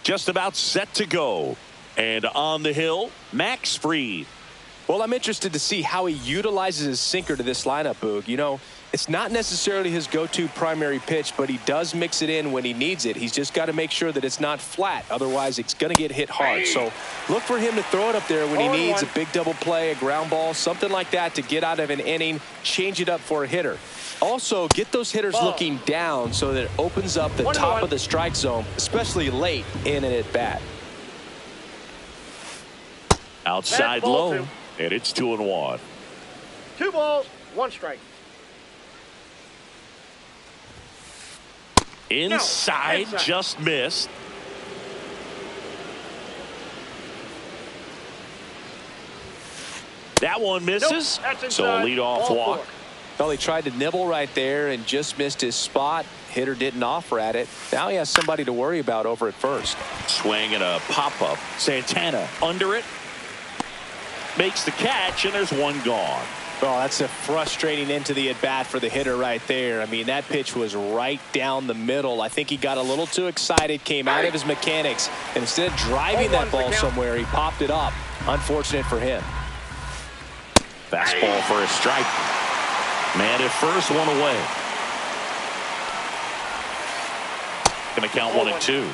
Just about set to go. And on the hill, Max Fried. Well, I'm interested to see how he utilizes his sinker to this lineup, Boog. You know, it's not necessarily his go-to primary pitch, but he does mix it in when he needs it. He's just got to make sure that it's not flat. Otherwise, it's going to get hit hard. So look for him to throw it up there when he needs a big double play, a ground ball, something like that to get out of an inning, change it up for a hitter. Also, get those hitters looking down so that it opens up the top of the strike zone, especially late in an at-bat. Outside low, and it's 2-1. 2 balls, 1 strike. Inside, just missed. That one misses, so a leadoff walk. Well, he tried to nibble right there and just missed his spot. Hitter didn't offer at it. Now he has somebody to worry about over at first. Swing and a pop-up. Santana under it. Makes the catch, and there's one gone. Well, that's a frustrating end to the at-bat for the hitter right there. I mean, that pitch was right down the middle. I think he got a little too excited, came out of his mechanics, and instead of driving that ball somewhere, he popped it up. Unfortunate for him. Fastball for a strike. Man at first, 1 away. Going to count 1-2.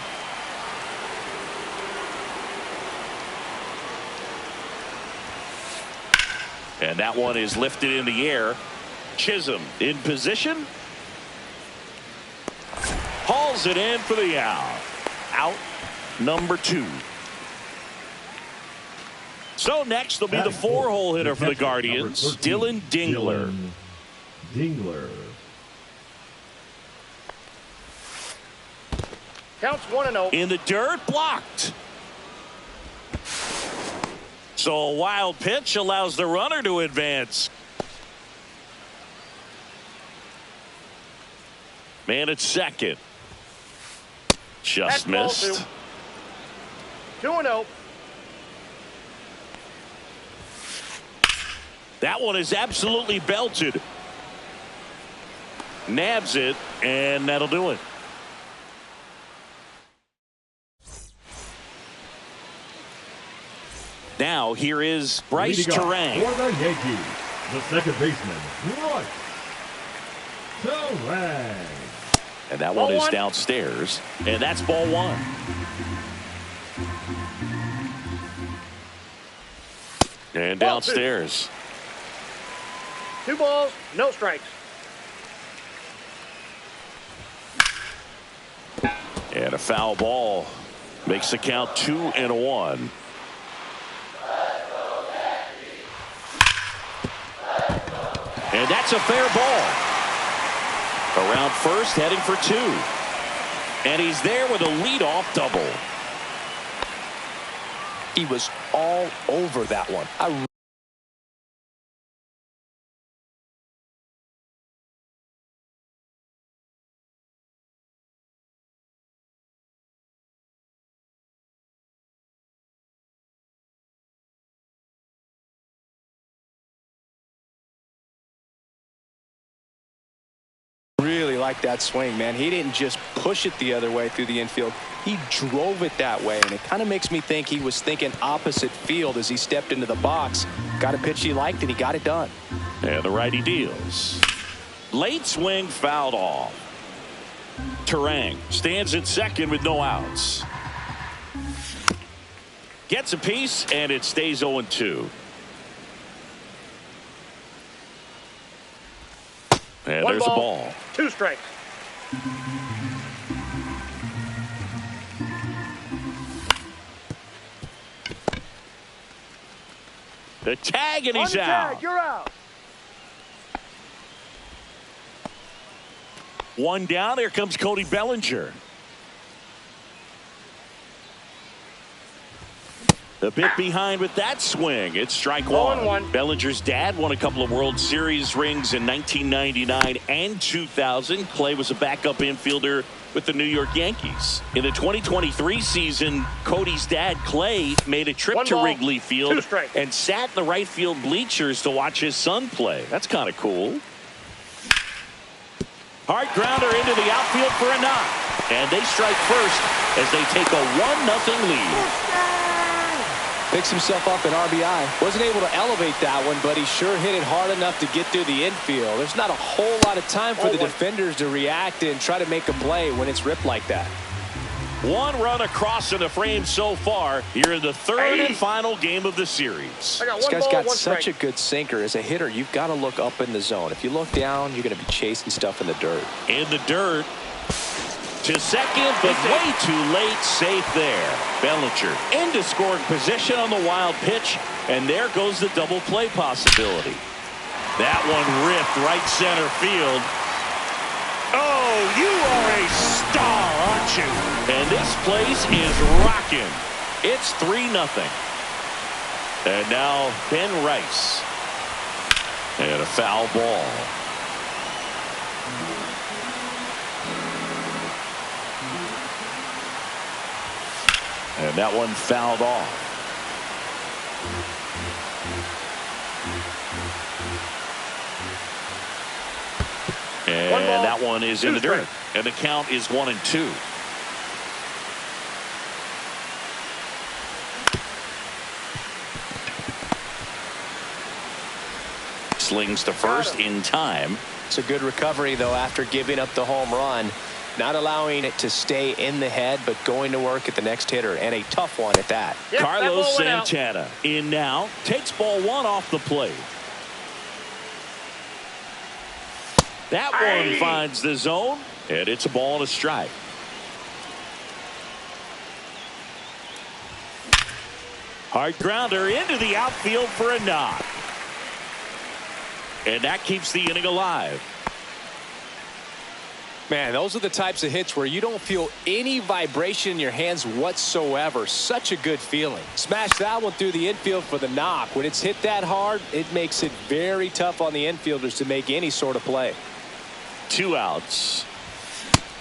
And that one is lifted in the air. Chisholm in position. Hauls it in for the out. Out number 2. So next will be the 4-hole hitter for the Guardians, Dylan Dingler. Counts 1-0. In the dirt, blocked. So a wild pitch allows the runner to advance. Man at second. Just missed. 2-0. That one is absolutely belted. Nabs it, and that'll do it. Now here is Bryce Terang. For the Yankees, the second baseman, Bryce Terang. And that one is downstairs, and that's ball 1. And downstairs. 2 balls, no strikes. And a foul ball makes the count 2-1. And that's a fair ball. Around first, heading for 2. And he's there with a leadoff double. He was all over that one. Really like that swing, man. He didn't just push it the other way through the infield. He drove it that way, and it kind of makes me think he was thinking opposite field as he stepped into the box. Got a pitch he liked, and he got it done. And the righty deals. Late swing fouled off. Terang stands at second with no outs. Gets a piece, and it stays 0-2. And there's a ball. 2 strikes. The tag, and he's out. Tag, you're out. 1 down. Here comes Cody Bellinger. A bit behind with that swing. It's strike 1. Bellinger's dad won a couple of World Series rings in 1999 and 2000. Clay was a backup infielder with the New York Yankees. In the 2023 season, Cody's dad, Clay, made a trip to Wrigley Field and sat in the right field bleachers to watch his son play. That's kind of cool. Hard grounder into the outfield for a knock. And they strike first as they take a 1-0 lead. Picks himself up an RBI. Wasn't able to elevate that one, but he sure hit it hard enough to get through the infield. There's not a whole lot of time for the defenders to react and try to make a play when it's ripped like that. One run across in the frame so far here in the third and final game of the series. This guy's got such a good sinker. As a hitter, you've got to look up in the zone. If you look down, you're going to be chasing stuff in the dirt. In the dirt. To second, but way too late. Safe there. Bellinger into scoring position on the wild pitch, and there goes the double play possibility. That one ripped right center field. Oh, you are a star, aren't you? And this place is rocking. It's 3-0. And now Ben Rice. And a foul ball. And that one fouled off. And that one is in the dirt. And the count is 1-2. Slings to first in time. It's a good recovery, though, after giving up the home run. Not allowing it to stay in the head, but going to work at the next hitter, and a tough one at that. Yep, Carlos Santana in now. Takes ball one off the plate. That one finds the zone, and it's a ball and a strike. Hard grounder into the outfield for a knock. And that keeps the inning alive. Man, those are the types of hits where you don't feel any vibration in your hands whatsoever. Such a good feeling. Smash that one through the infield for the knock. When it's hit that hard, it makes it very tough on the infielders to make any sort of play. 2 outs.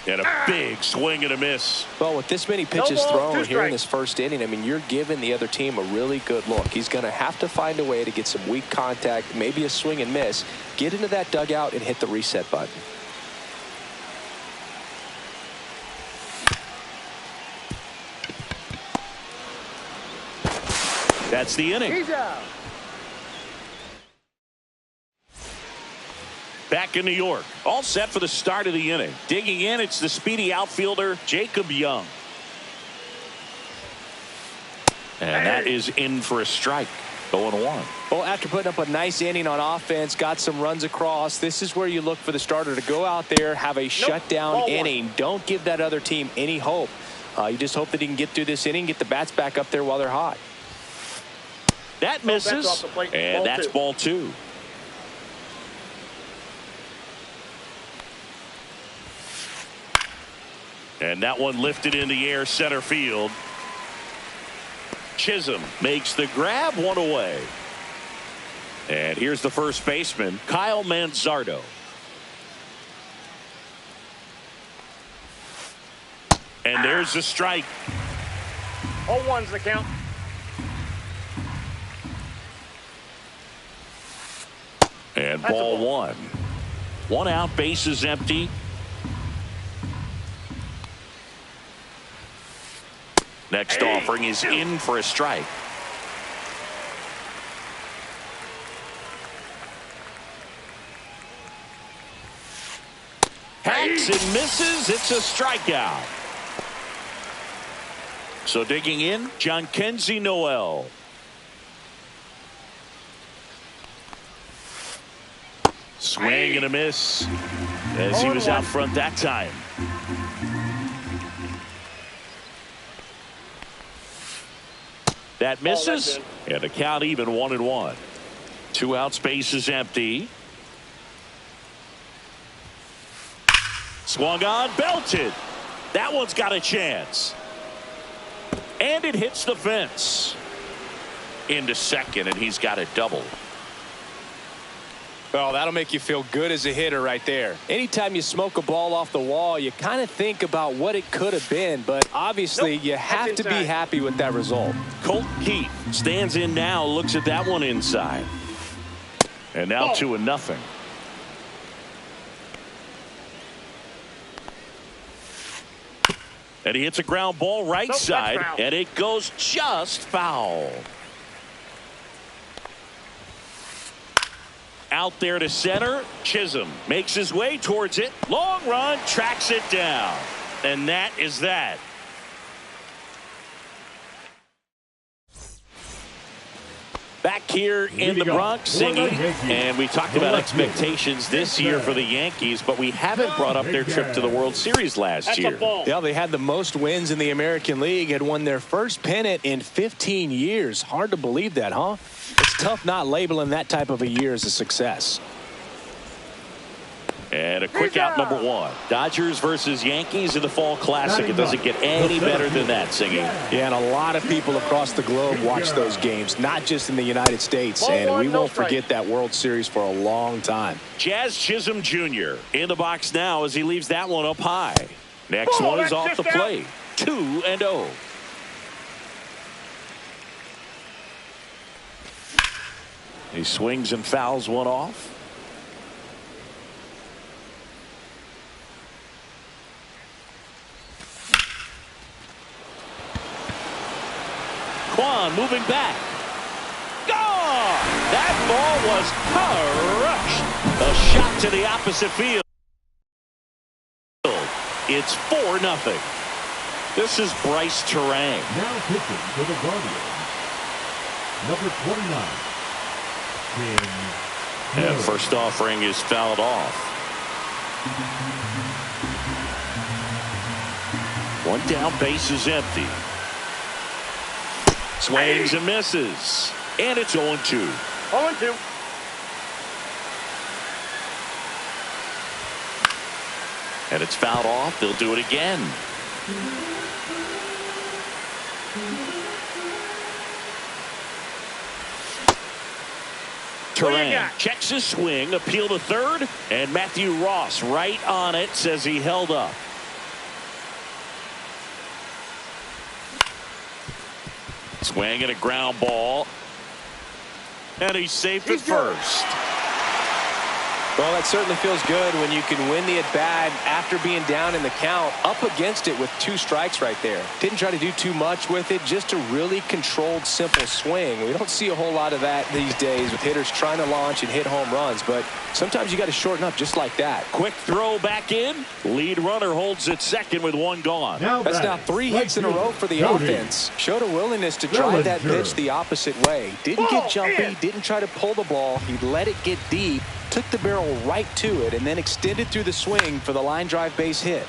And a big swing and a miss. Well, with this many pitches thrown here in this first inning, I mean, you're giving the other team a really good look. He's going to have to find a way to get some weak contact, maybe a swing and miss, get into that dugout and hit the reset button. That's the inning. He's out. Back in New York, all set for the start of the inning. Digging in, it's the speedy outfielder, Jacob Young. And that is in for a strike. 0-1. Well, after putting up a nice inning on offense, got some runs across, this is where you look for the starter to go out there, have a shutdown inning. Don't give that other team any hope. You just hope that he can get through this inning, get the bats back up there while they're hot. That misses, and that's ball 2. And that one lifted in the air center field. Chisholm makes the grab, one away. And here's the first baseman, Kyle Manzardo. And there's the strike. 0-1's the count. And ball 1. 1 out, bases empty. Next offering is in for a strike. Hacks and misses. It's a strikeout. So digging in, Jhonkensy Noel. Swing and a miss as he was out front that time. That misses, and the count even 1-1. 2 outs, base is empty. Swung on, belted. That one's got a chance. And it hits the fence. Into second, and he's got a double. Well, that'll make you feel good as a hitter right there. Anytime you smoke a ball off the wall, you kind of think about what it could have been, but obviously you have to be happy with that result. Colt Keith stands in now, looks at that one inside. And now 2-0. And he hits a ground ball right side, and it goes just foul. Out there to center. Chisholm makes his way towards it. Long run, tracks it down. And that is that. Back here in the Bronx singing, and we talked about expectations this year for the Yankees, but we haven't brought up their trip to the World Series last year. Yeah, they had the most wins in the American League, had won their first pennant in 15 years. Hard to believe that, huh? It's tough not labeling that type of a year as a success. And a quick out number one. Dodgers versus Yankees in the Fall Classic. It doesn't get any better than that, singing. Yeah, and a lot of people across the globe watch those games, not just in the United States. And we won't forget that World Series for a long time. Jazz Chisholm Jr. in the box now as he leaves that one up high. Next one is off the plate. 2-0. He swings and fouls one off. Kwan moving back. Gone! That ball was crushed. A shot to the opposite field. It's 4-0. This is Bryce Terang. Now pitching for the Guardians, number 29. And first offering is fouled off. One down, base is empty. Swings and misses. And it's 0-2. 0-2. And it's fouled off. They'll do it again. Terang checks his swing, appeal to third, and Matthew Ross right on it, says he held up. Swing and a ground ball. And he's safe at first. Well, that certainly feels good when you can win the at-bat after being down in the count, up against it with 2 strikes right there. Didn't try to do too much with it, just a really controlled, simple swing. We don't see a whole lot of that these days with hitters trying to launch and hit home runs, but sometimes you got to shorten up just like that. Quick throw back in. Lead runner holds at second with 1 gone. That's now 3 hits in a row for the offense. Showed a willingness to try that pitch the opposite way. Didn't get jumpy, didn't try to pull the ball. He let it get deep, took the barrel right to it, and then extended through the swing for the line drive base hit.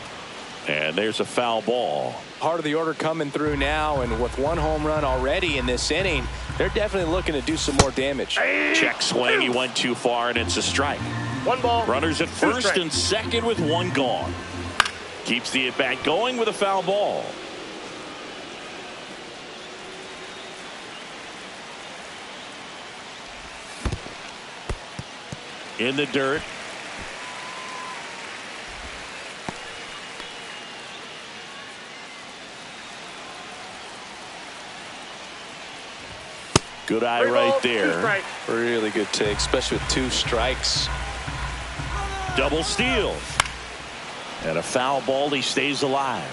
And there's a foul ball. Part of the order coming through now, and with 1 home run already in this inning, they're definitely looking to do some more damage. Check swing. He went too far, and it's a strike. 1 ball. Runners at first and second with 1 gone. Keeps the at-bat going with a foul ball. In the dirt. Good eye right there. Really good take, especially with 2 strikes. Double steal. And a foul ball. He stays alive.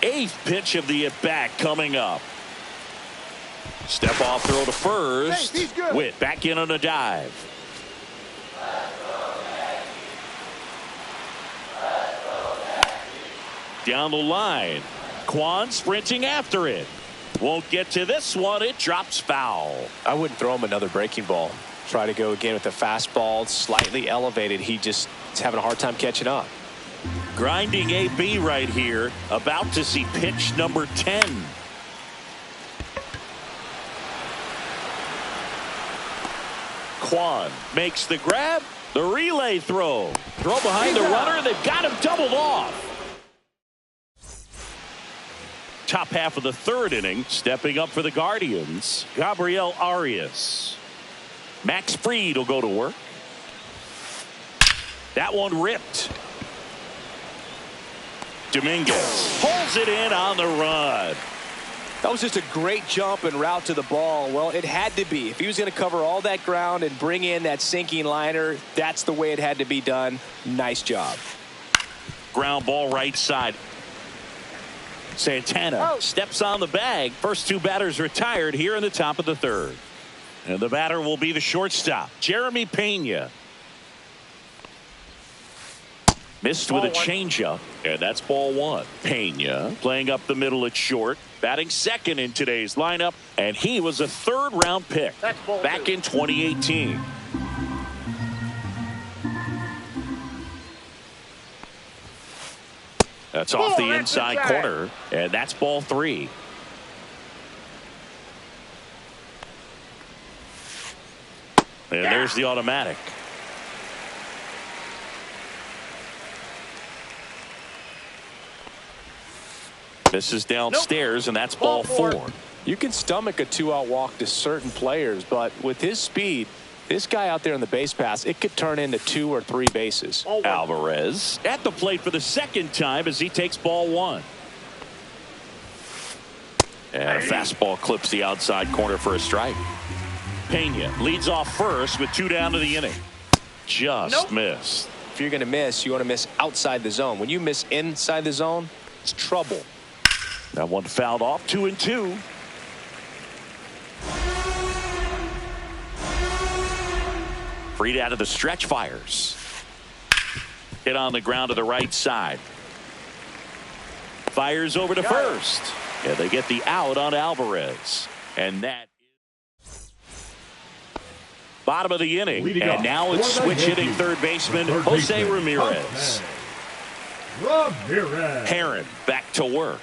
8th pitch of the at-bat coming up. Step off throw to first. Witt back in on a dive. Down the line. Kwan sprinting after it. Won't get to this one. It drops foul. I wouldn't throw him another breaking ball. Try to go again with the fastball, slightly elevated. He just is having a hard time catching up. Grinding AB right here. About to see pitch number 10. Kwan makes the grab. The relay throw. Throw behind the runner. They've got him doubled off. Top half of the 3rd inning. Stepping up for the Guardians, Gabriel Arias. Max Fried will go to work. That one ripped. Dominguez pulls it in on the run. That was just a great jump and route to the ball. Well, it had to be. If he was going to cover all that ground and bring in that sinking liner, that's the way it had to be done. Nice job. Ground ball right side. Santana steps on the bag. First two batters retired here in the top of the third. And the batter will be the shortstop, Jeremy Pena. Missed with a changeup, and that's ball one. Pena playing up the middle at short, batting second in today's lineup, and he was a third-round pick back in 2018. That's off the inside corner, and that's ball three. And there's the automatic. Misses downstairs, and that's ball four. You can stomach a two-out walk to certain players, but with his speed, this guy out there in the base pass, it could turn into 2 or 3 bases. Alvarez at the plate for the second time as he takes ball one. And a fastball clips the outside corner for a strike. Pena leads off first with 2 down to the inning. Just missed. If you're going to miss, you want to miss outside the zone. When you miss inside the zone, it's trouble. That one fouled off, 2-2. Freed out of the stretch, fires. Hit on the ground to the right side. Fires over to first. Yeah, they get the out on Alvarez. And that is bottom of the inning. And now it's switch hitting third baseman Jose Ramirez. Herron back to work.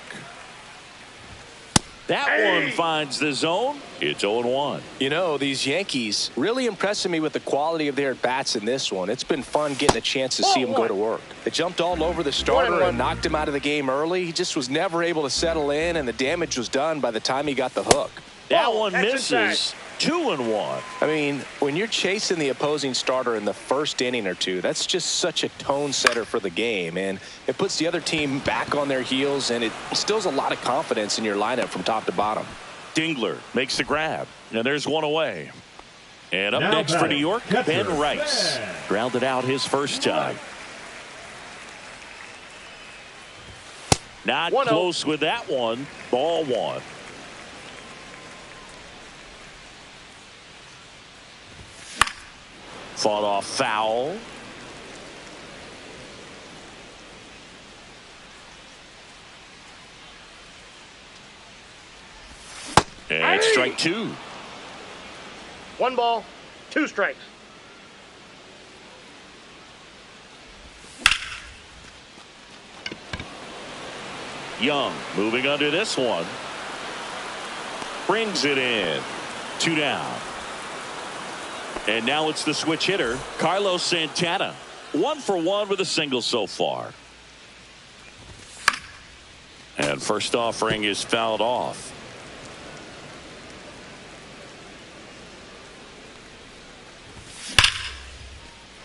That one finds the zone. It's 0-1. You know, these Yankees really impressing me with the quality of their at-bats in this one. It's been fun getting a chance to see them go to work. They jumped all over the starter and knocked him out of the game early. He just was never able to settle in, and the damage was done by the time he got the hook. That one misses. 2-1. I mean, when you're chasing the opposing starter in the first inning or two, that's just such a tone setter for the game, and it puts the other team back on their heels, and it instills a lot of confidence in your lineup from top to bottom. Dingler makes the grab, and there's one away. And up next for New York, Ben Rice. Grounded out his first time. Not close with that one. Ball one. Fought off foul. And strike two. 1 ball, 2 strikes. Young moving under this one. Brings it in. 2 down. And now it's the switch hitter, Carlos Santana. 1 for 1 with a single so far. And first offering is fouled off.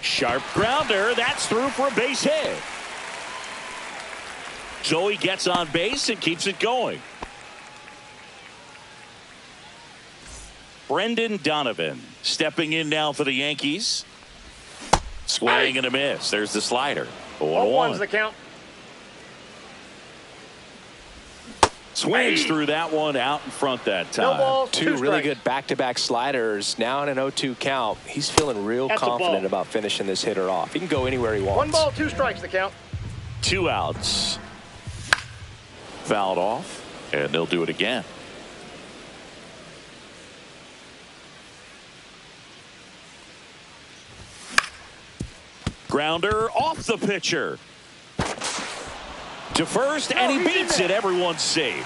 Sharp grounder. That's through for a base hit. Joey gets on base and keeps it going. Brendan Donovan stepping in now for the Yankees. Swing and a miss. There's the slider. 0-1's the count. Swings through that one out in front that time. No balls, 2 really good back-to-back sliders. Now in an 0-2 count. He's feeling real confident about finishing this hitter off. He can go anywhere he wants. 1 ball, 2 strikes the count. 2 outs. Fouled off, and they'll do it again. Grounder off the pitcher. To first, and he beats it. Everyone's safe.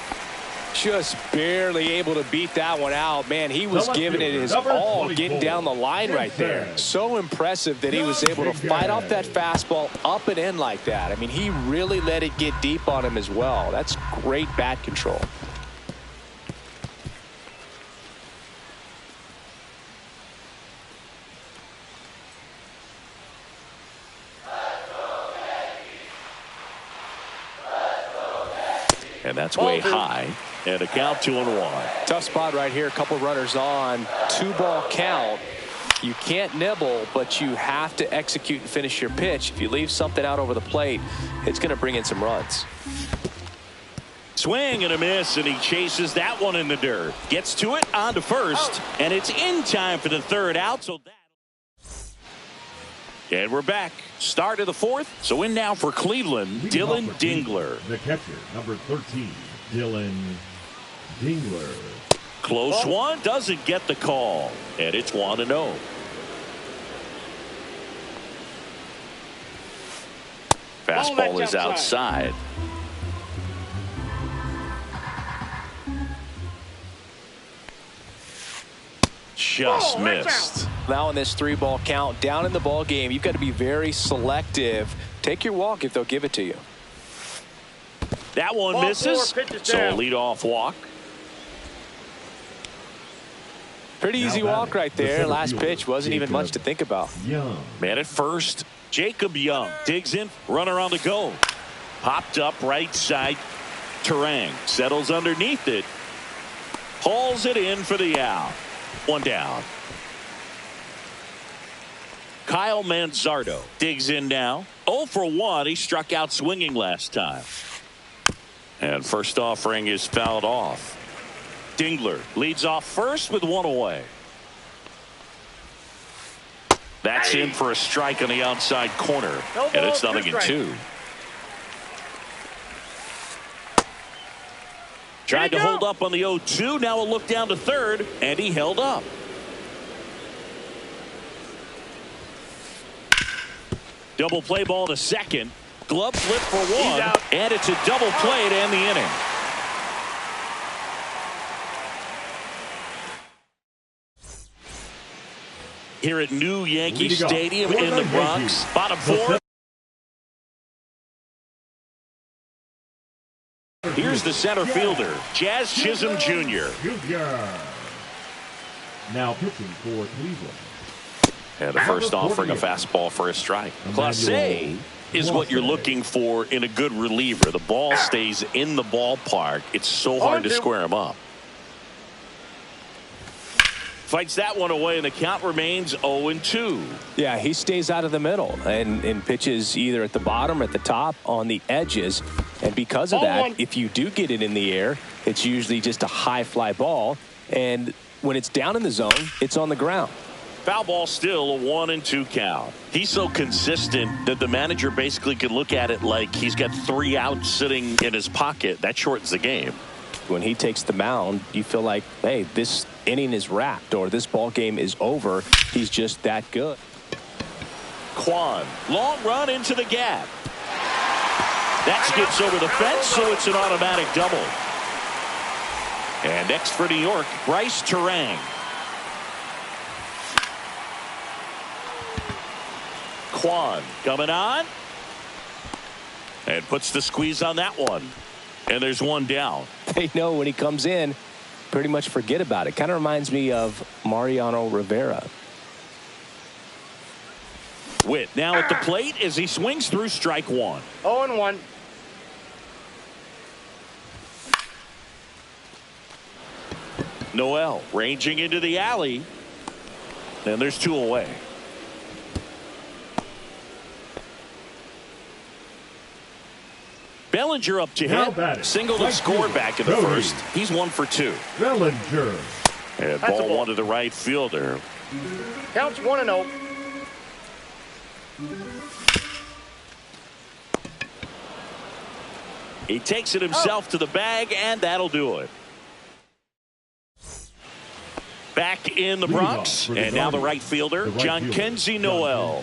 Just barely able to beat that one out. Man, he was giving it his all, getting down the line right there. So impressive that he was able to fight off that fastball up and in like that. I mean, he really let it get deep on him as well. That's great bat control. And that's way high. And a count 2-1. Tough spot right here. A couple runners on. 2-ball count. You can't nibble, but you have to execute and finish your pitch. If you leave something out over the plate, it's going to bring in some runs. Swing and a miss, and he chases that one in the dirt. Gets to it on to first, and it's in time for the third out. So and we're back. Start of the fourth. So in now for Cleveland, Dylan Dingler. The catcher, number 13, Dylan Dingler. Close one, doesn't get the call, and it's 1-0. Fastball is outside. Just missed. Now in this 3-ball count, down in the ball game, you've got to be very selective. Take your walk if they'll give it to you. That one misses, so a leadoff walk. Pretty easy walk right there. Last pitch wasn't even much to think about. Man at first, Jacob Young digs in, runner on the go. Popped up right side. Terang settles underneath it. Hauls it in for the out. One down. Kyle Manzardo digs in now. 0 for 1. He struck out swinging last time. And first offering is fouled off. Dingler leads off first with one away. That's in for a strike on the outside corner. And it's 0-2. Tried to hold up on the 0-2. Now a look down to third, and he held up. Double play ball to second. Glove flip for one, and it's a double play to end the inning. Here at New Yankee Stadium in the Bronx, bottom four. Here's the center fielder, Jazz Chisholm Jr. Now pitching for Cleveland. And the first offering a fastball for a strike. Class A is what you're looking for in a good reliever. The ball stays in the ballpark. It's so hard to square him up. Fights that one away, and the count remains 0-2. Yeah, he stays out of the middle and pitches either at the bottom or at the top on the edges. And because of that, if you do get it in the air, it's usually just a high fly ball. And when it's down in the zone, it's on the ground. Foul ball still, a 1-2 count. He's so consistent that the manager basically can look at it like he's got 3 outs sitting in his pocket. That shortens the game. When he takes the mound, you feel like, hey, this inning is wrapped or this ball game is over. He's just that good. Kwan, long run into the gap. That skips over the fence, so it's an automatic double. And next for New York, Bryce Terang. Kwan coming on. And puts the squeeze on that one. And there's one down. They know when he comes in, pretty much forget about it. Kind of reminds me of Mariano Rivera. Witt now at the plate as he swings through strike one. 0-1. Noel ranging into the alley. And there's 2 away. Bellinger up to hit. Singled and scored back in the first. He's 1 for 2. Bellinger. And ball 1 to the right fielder. Counts 1-0. He takes it himself to the bag, and that'll do it. Back in the Bronx, and now the right fielder, John Kenzie Noel.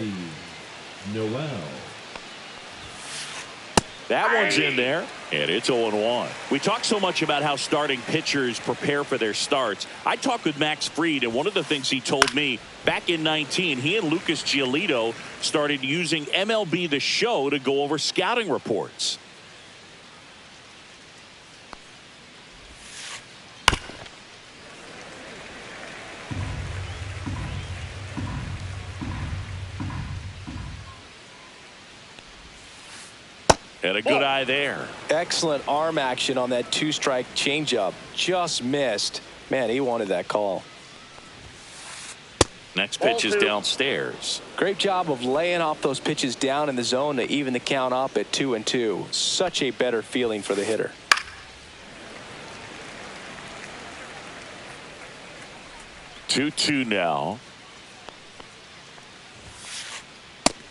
That one's in there, and it's 0-1. We talk so much about how starting pitchers prepare for their starts. I talked with Max Fried, and one of the things he told me back in 19, he and Lucas Giolito started using MLB The Show to go over scouting reports. And a good eye there. Excellent arm action on that 2-strike changeup. Just missed. Man, he wanted that call. Next pitch is downstairs. Great job of laying off those pitches down in the zone to even the count up at 2-2. Such a better feeling for the hitter. 2-2 now.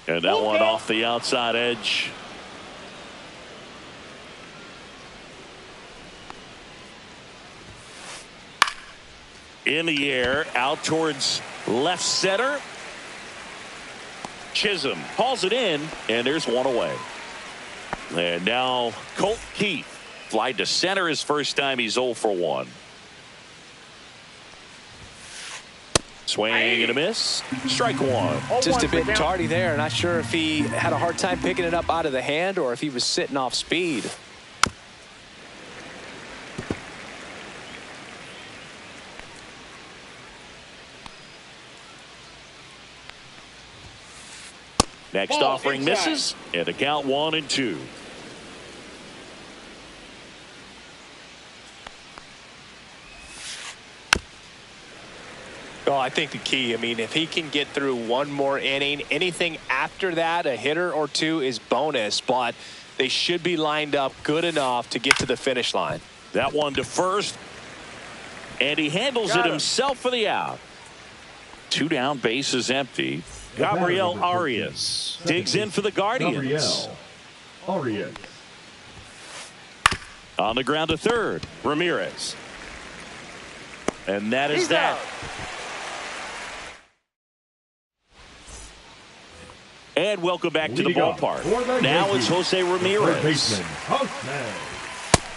And that one off the outside edge. In the air, out towards left center. Chisholm hauls it in, and there's one away. And now Colt Keith flied to center his first time. He's 0 for 1. Swing and a miss. Strike one. Just a bit tardy there. Not sure if he had a hard time picking it up out of the hand or if he was sitting off speed. Next offering misses, and the count 1-2. Oh, I think the key, I mean, if he can get through one more inning, anything after that, a hitter or two is bonus, but they should be lined up good enough to get to the finish line. That one to first, and he handles it himself for the out. 2 down, base is empty. Gabriel Arias digs in for the Guardians. Arias. On the ground to third, Ramirez. And that is that. And welcome back to the ballpark. Now it's Jose Ramirez.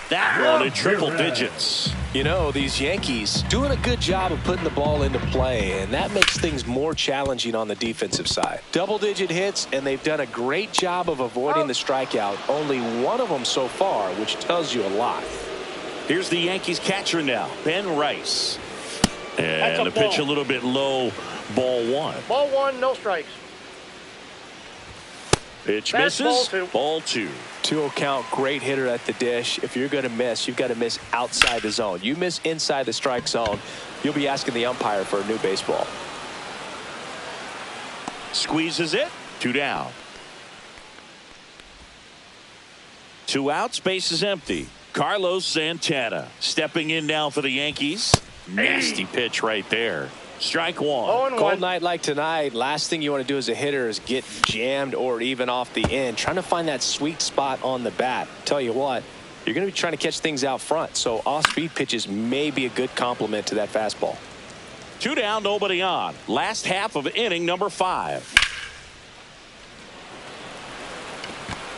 That one at triple digits. You know, these Yankees doing a good job of putting the ball into play, and that makes things more challenging on the defensive side. Double-digit hits, and they've done a great job of avoiding the strikeout. Only one of them so far, which tells you a lot. Here's the Yankees catcher now, Ben Rice. And the pitch a little bit low, ball 1. Ball 1, no strikes. Pitch misses, ball 2. 2-0 count, great hitter at the dish. If you're going to miss, you've got to miss outside the zone. You miss inside the strike zone, you'll be asking the umpire for a new baseball. Squeezes it, 2 down. 2 outs, base is empty. Carlos Santana stepping in now for the Yankees. Nasty pitch right there. Strike 1. Cold night like tonight, last thing you want to do as a hitter is get jammed or even off the end. Trying to find that sweet spot on the bat. Tell you what, you're going to be trying to catch things out front, so off-speed pitches may be a good complement to that fastball. 2 down, nobody on. Last half of inning number 5.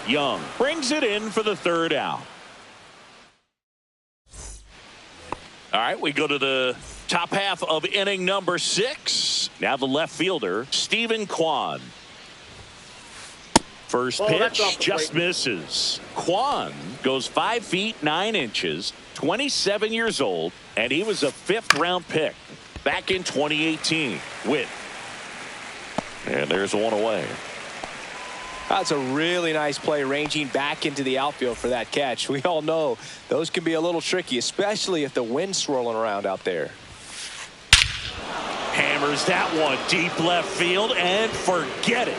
Young brings it in for the 3rd out. All right, we go to the top half of inning number 6. Now the left fielder, Stephen Kwan. First pitch just misses. Kwan goes 5 feet 9 inches, 27 years old, and he was a 5th round pick back in 2018. And there's one away. That's a really nice play, ranging back into the outfield for that catch. We all know those can be a little tricky, especially if the wind's swirling around out there. Hammers that one deep left field, and forget it.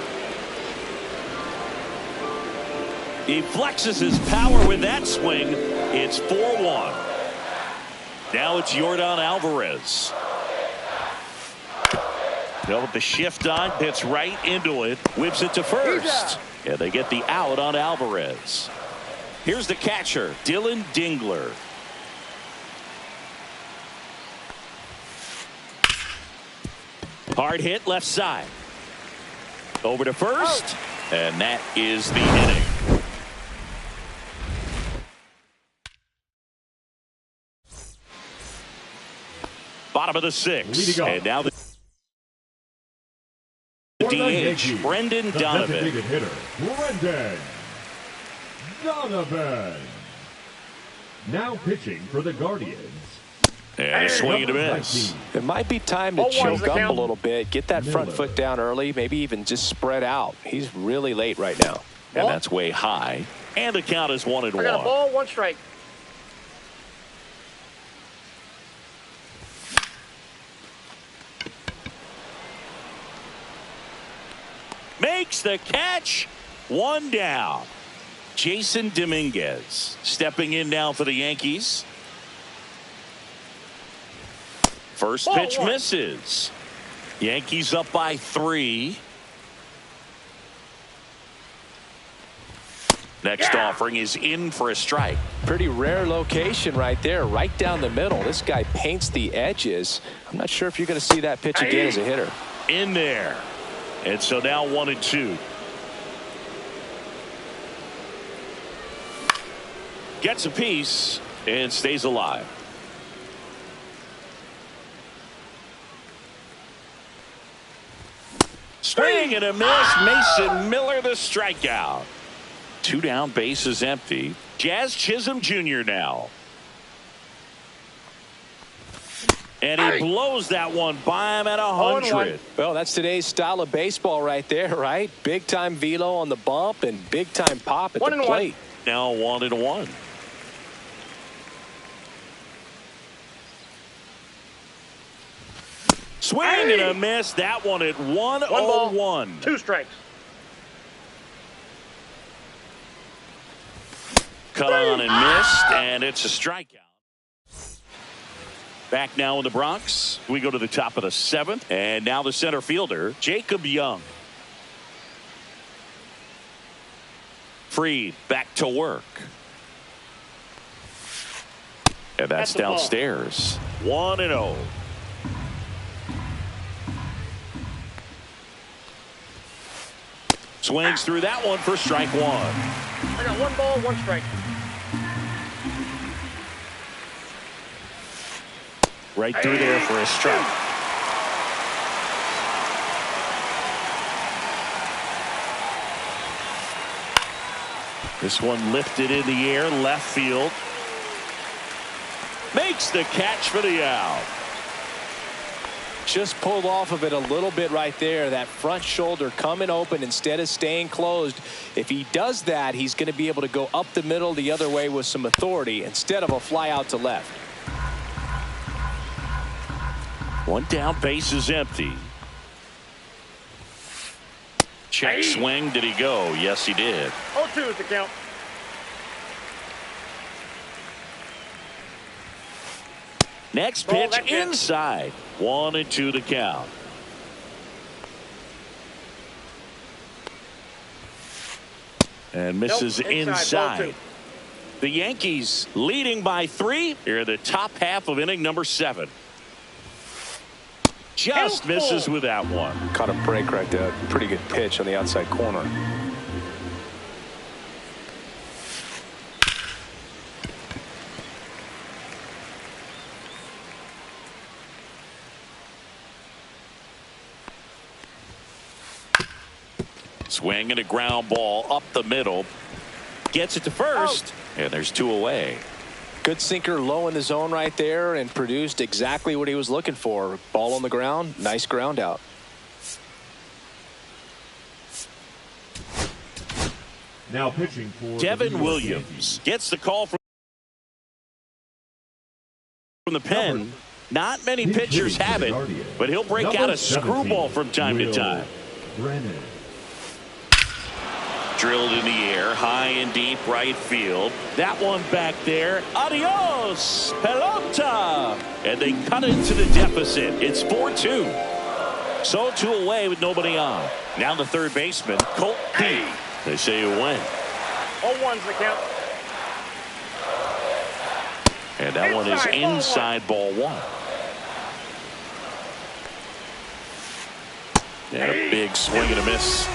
He flexes his power with that swing. It's 4-1. Now it's Yordan Alvarez. With the shift on, hits right into it, whips it to first. And they get the out on Alvarez. Here's the catcher, Dylan Dingler. Hard hit left side. Over to first, and that is the inning. Bottom of the 6th, and now the DH, Brendan Donovan. Hitter, Brendan Donovan. Now pitching for the Guardians. And a swing and a miss. It might be time to choke up a little bit, get that front foot down early, maybe even just spread out. He's really late right now. And that's way high. And the count is 1-1. I got a ball, 1 strike. Makes the catch. 1 down. Jason Dominguez stepping in now for the Yankees. First pitch misses. Yankees up by 3. Next offering is in for a strike. Pretty rare location right there, right down the middle. This guy paints the edges. I'm not sure if you're going to see that pitch again as a hitter. In there. And so now 1-2. Gets a piece and stays alive. Swing and a miss. Mason Miller the strikeout. 2 down, bases empty. Jazz Chisholm Jr. now. And he blows that one by him at 100. Well, that's today's style of baseball right there, right? Big time velo on the bump and big time pop at the plate. Now 1-1. Swing and a miss. That one at 1-0-1. 2 strikes. Cut on and missed, and it's a strikeout. Back now in the Bronx. We go to the top of the 7th, and now the center fielder, Jacob Young. Freed back to work. And that's downstairs. 1-0. Swings through that one for strike 1. I got 1 ball, 1 strike. Right through there for a strike. This one lifted in the air, left field. Makes the catch for the out. Just pulled off of it a little bit right there. That front shoulder coming open instead of staying closed. If he does that, he's going to be able to go up the middle the other way with some authority instead of a fly out to left. 1 down, base is empty. Check swing. Did he go? Yes, he did. 0-2 is the count. Next pitch inside. 1-2 the count. And misses inside. The Yankees leading by 3 here in the top half of inning number 7. Just misses with that one. Caught a break right there. Pretty good pitch on the outside corner. Swing and a ground ball up the middle. Gets it to first. And there's 2 away. Good sinker low in the zone right there and produced exactly what he was looking for. Ball on the ground. Nice ground out. Now pitching for Devin Williams gets the call from the pen. Not many pitchers have it, but he'll break out a screwball from time to time. Brennan. Drilled in the air, high and deep right field. That one back there. Adios, pelota. And they cut into the deficit. It's 4-2. So 2 away with nobody on. Now the third baseman, Colt P. They say a win. 0-1's the count. And that one is inside ball 1. And a big swing and a miss.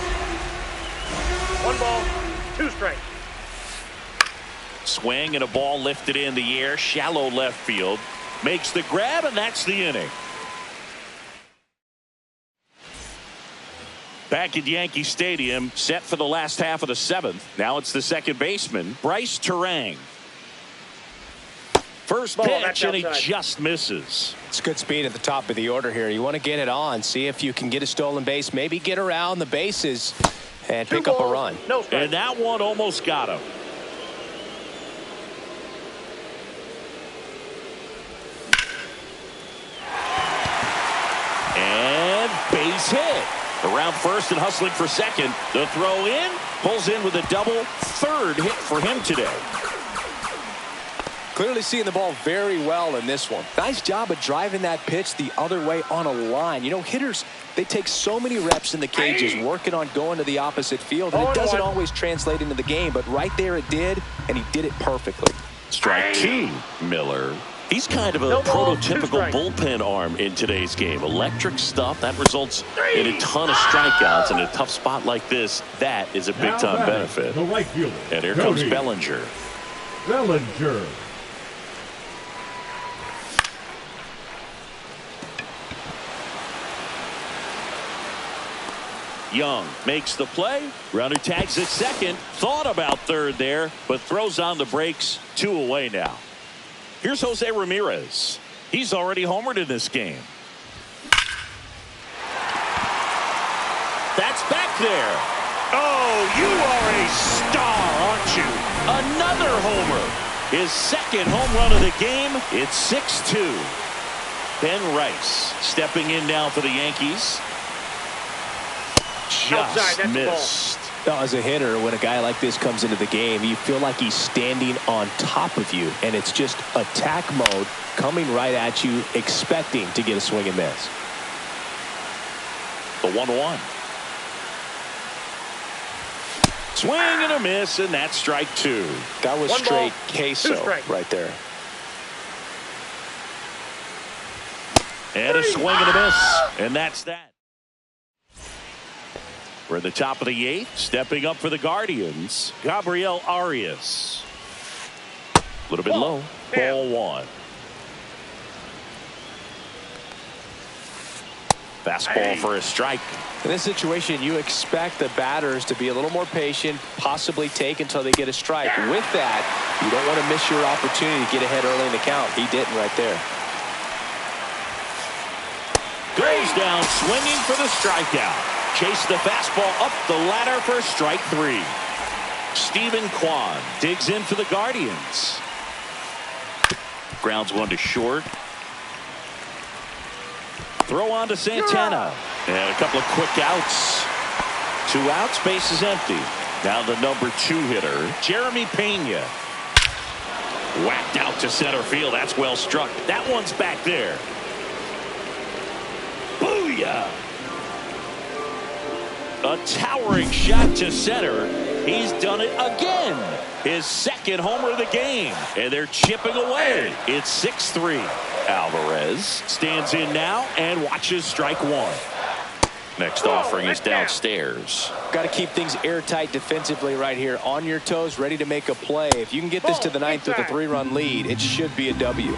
1 ball, 2 strikes. Swing and a ball lifted in the air, shallow left field. Makes the grab, and that's the inning. Back at Yankee Stadium, set for the last half of the 7th. Now it's the second baseman, Bryce Terang. First pitch, and he just misses. It's good speed at the top of the order here. You want to get it on, see if you can get a stolen base, maybe get around the bases and pick up a run. And that one almost got him. And base hit. Around first and hustling for second. The throw in. Pulls in with a double. Third hit for him today. Clearly seeing the ball very well in this one. Nice job of driving that pitch the other way on a line. You know, hitters, they take so many reps in the cages working on going to the opposite field, and it doesn't always translate into the game, but right there it did, and he did it perfectly. Strike two, Miller. He's kind of a prototypical bullpen arm in today's game. Electric stuff that results in a ton of strikeouts in a tough spot like this. That is a big-time benefit. The right fielder. And here comes Bellinger. Bellinger. Young makes the play. Runner tags at second. Thought about third there, but throws on the brakes. 2 away now. Here's Jose Ramirez. He's already homered in this game. That's back there. Oh, you are a star, aren't you? Another homer. His second home run of the game. It's 6-2. Ben Rice stepping in now for the Yankees. Just missed. As a hitter, when a guy like this comes into the game, you feel like he's standing on top of you, and it's just attack mode coming right at you, expecting to get a swing and miss. The 1-1. Swing and a miss, and that's strike two. That was straight queso right there. And a swing and a miss, and that's that. We're at the top of the 8th. Stepping up for the Guardians, Gabriel Arias. A little bit low. Ball 1. Fastball for a strike. In this situation, you expect the batters to be a little more patient, possibly take until they get a strike. With that, you don't want to miss your opportunity to get ahead early in the count. He didn't right there. Goes down swinging for the strikeout. Chase the fastball up the ladder for strike 3. Stephen Kwan digs in for the Guardians. Grounds one to short. Throw on to Santana. And a couple of quick outs. 2 outs, base is empty. Now the number 2 hitter, Jeremy Pena. Whacked out to center field. That's well struck. That one's back there. Booyah! A towering shot to center. He's done it again. His second homer of the game. And they're chipping away. It's 6-3. Alvarez stands in now and watches strike 1. Next offering is downstairs. Got to keep things airtight defensively right here. On your toes, ready to make a play. If you can get this to the 9th with a 3-run lead, it should be a W.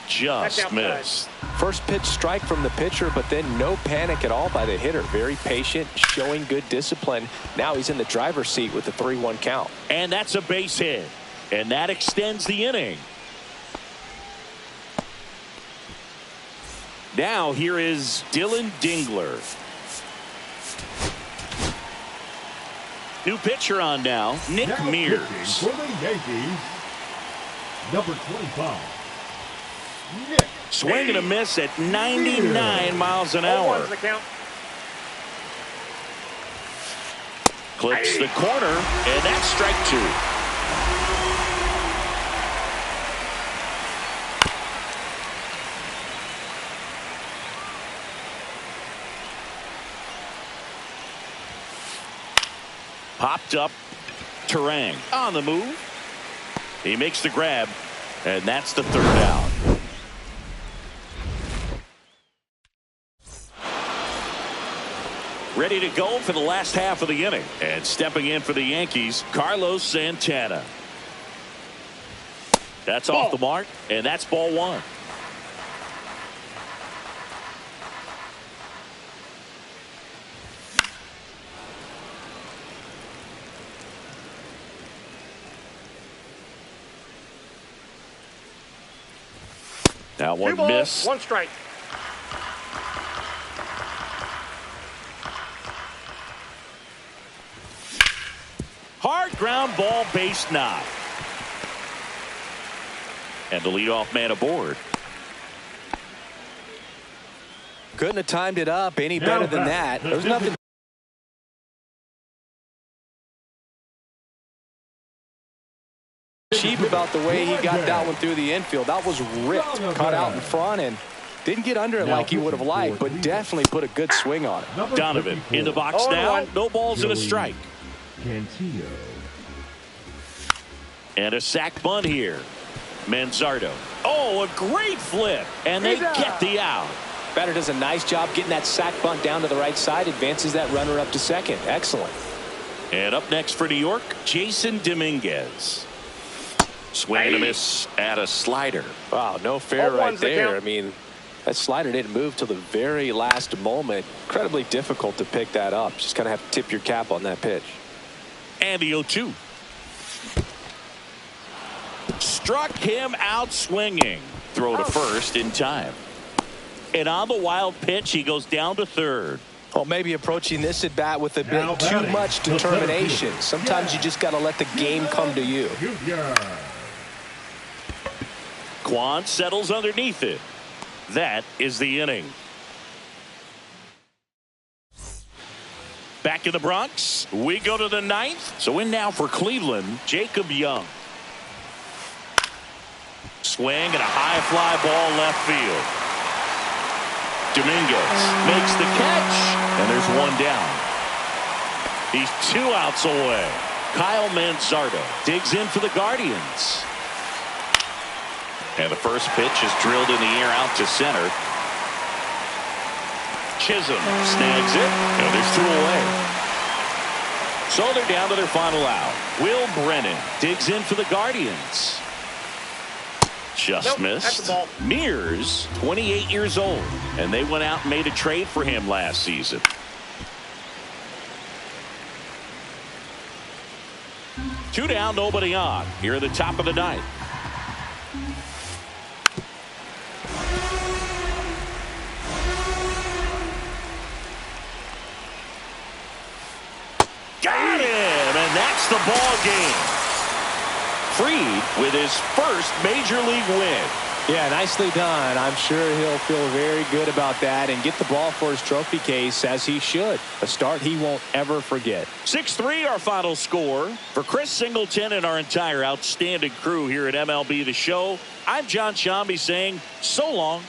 Just missed. First pitch strike from the pitcher, but then no panic at all by the hitter. Very patient, showing good discipline. Now he's in the driver's seat with the 3-1 count. And that's a base hit. And that extends the inning. Now here is Dylan Dingler. New pitcher on now, Nick Mears. For the Yankees, number 25. Nick. Swing and a miss at 99 miles an hour. Clips the corner, and that's strike 2. Popped up. Terang on the move. He makes the grab, and that's the 3rd out. Ready to go for the last half of the inning. And stepping in for the Yankees, Carlos Santana. That's off the mark, and that's ball 1. That one missed. 1 strike. Hard ground ball, base knock. And the leadoff man aboard. Couldn't have timed it up any better than that. There's nothing cheap about the way he got that one through the infield. That was ripped, cut out in front, and didn't get under it like he would have liked, but definitely put a good swing on it. Donovan in the box now. No balls and a strike. Cantillo. And a sac bunt here. Manzardo. Oh, a great flip. And they get the out. Batter does a nice job getting that sac bunt down to the right side, advances that runner up to second. Excellent. And up next for New York, Jason Dominguez. Swing and a miss at a slider. Wow, no fair right there. I mean, that slider didn't move till the very last moment. Incredibly difficult to pick that up. Just kind of have to tip your cap on that pitch. And the 0-2. Struck him out swinging. Throw to first in time. And on the wild pitch, he goes down to third. Well, maybe approaching this at bat with a bit too much determination. Sometimes you just got to let the game come to you. Kwan settles underneath it. That is the inning. Back in the Bronx, we go to the ninth. So in now for Cleveland, Jacob Young. Swing and a high fly ball left field. Dominguez makes the catch, and there's one down. He's 2 outs away. Kyle Manzardo digs in for the Guardians. And the first pitch is drilled in the air out to center. Chisholm snags it, and there's 2 away. So they're down to their final out. Will Brennan digs in for the Guardians. Just missed. Mears, 28 years old, and they went out and made a trade for him last season. Two down, nobody on. Here at the top of the ninth. Got him, and that's the ball game. Fried with his first major league win. Yeah, nicely done. I'm sure he'll feel very good about that and get the ball for his trophy case, as he should. A start he won't ever forget. 6-3 our final score. For Chris Singleton and our entire outstanding crew here at MLB The Show, I'm John Shambi saying so long.